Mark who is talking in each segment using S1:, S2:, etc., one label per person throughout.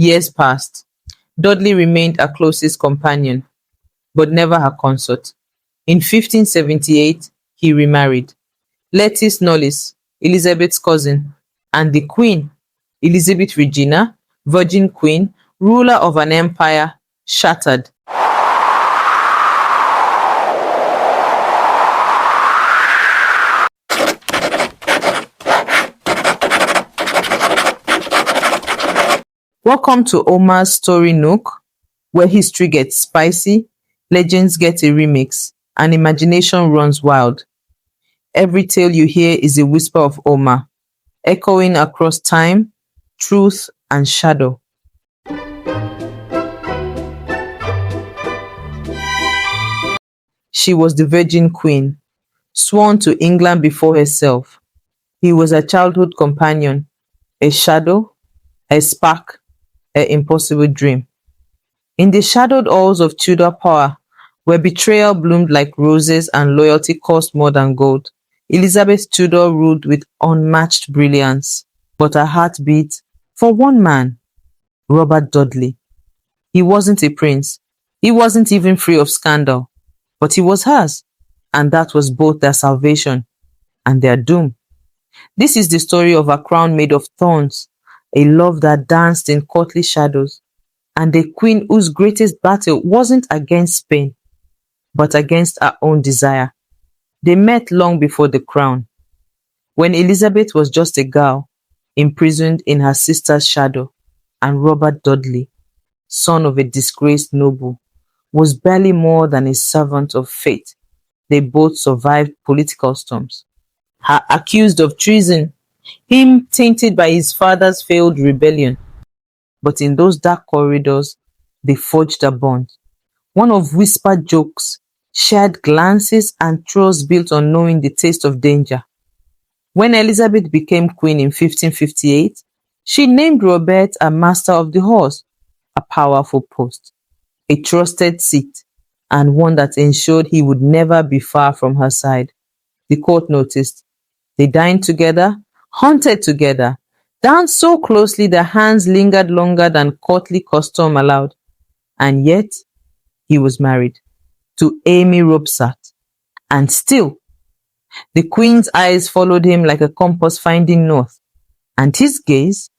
S1: Years passed. Dudley remained her closest companion, but never her consort. In 1578, he remarried. Lettice Knollys, Elizabeth's cousin, and the Queen, Elizabeth Regina, Virgin Queen, ruler of an empire shattered. Welcome to Omar's Story Nook, where history gets spicy, legends get a remix, and imagination runs wild. Every tale you hear is a whisper of Omar, echoing across time, truth, and shadow. She was the Virgin Queen, sworn to England before herself. He was a childhood companion, a shadow, a spark, an impossible dream. In the shadowed halls of Tudor power, where betrayal bloomed like roses and loyalty cost more than gold, Elizabeth Tudor ruled with unmatched brilliance, but her heart beat for one man, Robert Dudley. He wasn't a prince. He wasn't even free of scandal, but he was hers, and that was both their salvation and their doom. This is the story of a crown made of thorns, a love that danced in courtly shadows, and a queen whose greatest battle wasn't against Spain, but against her own desire. They met long before the crown, when Elizabeth was just a girl, imprisoned in her sister's shadow, and Robert Dudley, son of a disgraced noble, was barely more than a servant of fate. They both survived political storms. Her accused of treason, him tainted by his father's failed rebellion. But in those dark corridors, they forged a bond, one of whispered jokes, shared glances, and trust built on knowing the taste of danger. When Elizabeth became queen in 1558, she named Robert a master of the horse, a powerful post, a trusted seat, and one that ensured he would never be far from her side. The court noticed. They dined together, hunted together, danced so closely their hands lingered longer than courtly custom allowed. And yet, he was married to Amy Robsart. And still, the queen's eyes followed him like a compass finding north, and his gaze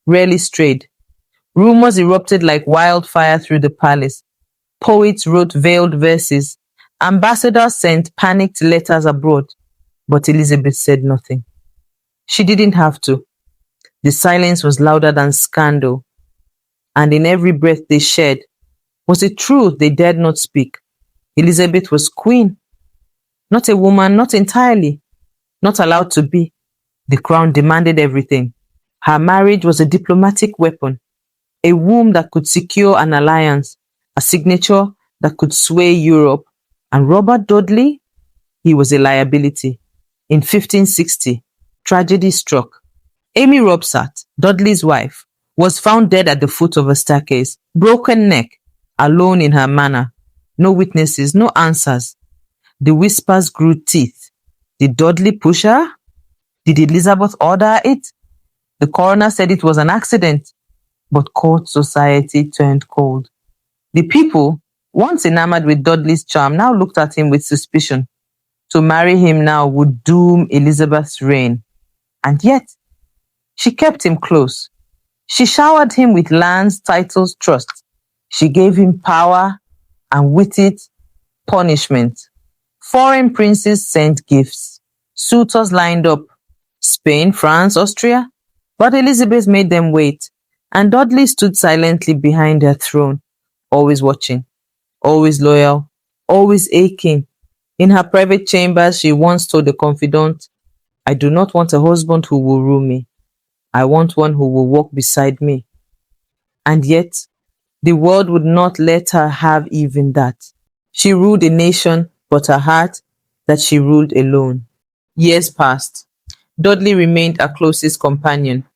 S1: rarely strayed. Rumors erupted like wildfire through the palace. Poets wrote veiled verses. Ambassadors sent panicked letters abroad. But Elizabeth said nothing. She didn't have to. The silence was louder than scandal, and in every breath they shed was a truth they dared not speak. Elizabeth was queen, not a woman, not entirely, not allowed to be. The crown demanded everything. Her marriage was a diplomatic weapon, a womb that could secure an alliance, a signature that could sway Europe. And Robert Dudley, he was a liability. In 1560, tragedy struck. Amy Robsart, Dudley's wife, was found dead at the foot of a staircase, broken neck, alone in her manor. No witnesses, no answers. The whispers grew teeth. Did Dudley push her? Did Elizabeth order it? The coroner said it was an accident, but court society turned cold. The people, once enamored with Dudley's charm, now looked at him with suspicion. To marry him now would doom Elizabeth's reign. And yet, she kept him close. She showered him with lands, titles, trust. She gave him power, and with it, punishment. Foreign princes sent gifts. Suitors lined up. Spain, France, Austria. But Elizabeth made them wait, and Dudley stood silently behind her throne, always watching, always loyal, always aching. In her private chambers, she once told a confidant, "I do not want a husband who will rule me. I want one who will walk beside me." And yet, the world would not let her have even that. She ruled a nation, but her heart, that she ruled alone. Years passed. Dudley remained her closest companion,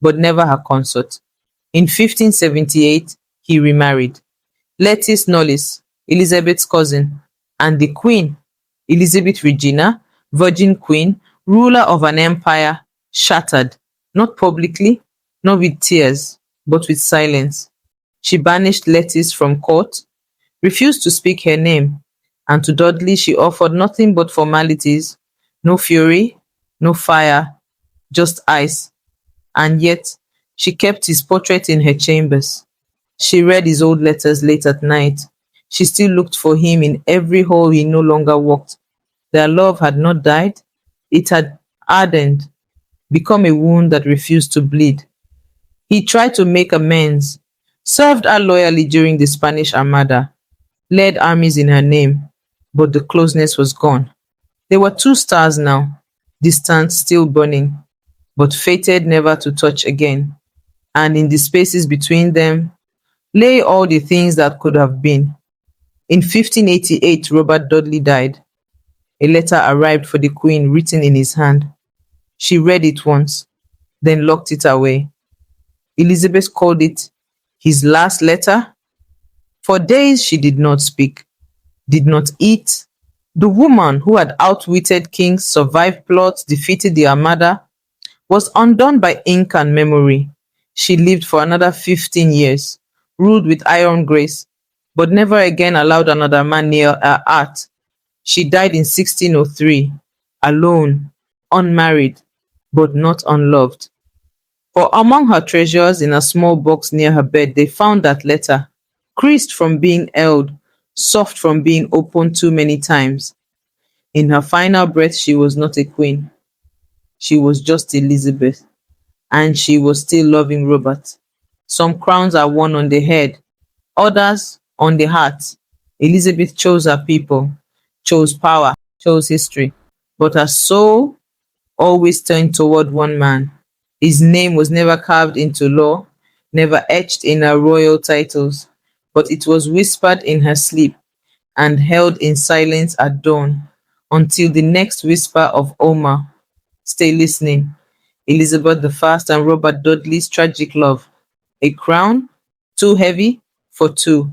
S1: but never her consort. In 1578, he remarried. Lettice Knollys, Elizabeth's cousin, and the Queen, Elizabeth Regina, Virgin Queen, ruler of an empire, shattered, not publicly, not with tears, but with silence. She banished Lettice from court, refused to speak her name, and to Dudley she offered nothing but formalities, no fury, no fire, just ice. And yet she kept his portrait in her chambers. She read his old letters late at night. She still looked for him in every hall he no longer walked. Their love had not died, it had hardened, become a wound that refused to bleed. He tried to make amends, served her loyally during the Spanish Armada, led armies in her name, but the closeness was gone. They were two stars now, distant, still burning, but fated never to touch again. And in the spaces between them lay all the things that could have been. In 1588, Robert Dudley died. A letter arrived for the Queen written in his hand. She read it once, then locked it away. Elizabeth called it his last letter. For days she did not speak, did not eat. The woman who had outwitted kings, survived plots, defeated the Armada, was undone by ink and memory. She lived for another 15 years, ruled with iron grace, but never again allowed another man near her heart. She died in 1603, alone, unmarried, but not unloved. For among her treasures in a small box near her bed, they found that letter, creased from being held, soft from being opened too many times. In her final breath, she was not a queen. She was just Elizabeth, and she was still loving Robert. Some crowns are worn on the head, others on the heart. Elizabeth chose her people, chose power, chose history, but her soul always turned toward one man. His name was never carved into law, never etched in her royal titles, but it was whispered in her sleep and held in silence at dawn until the next whisper of Omar. Stay listening. Elizabeth the First and Robert Dudley's tragic love. A crown too heavy for two.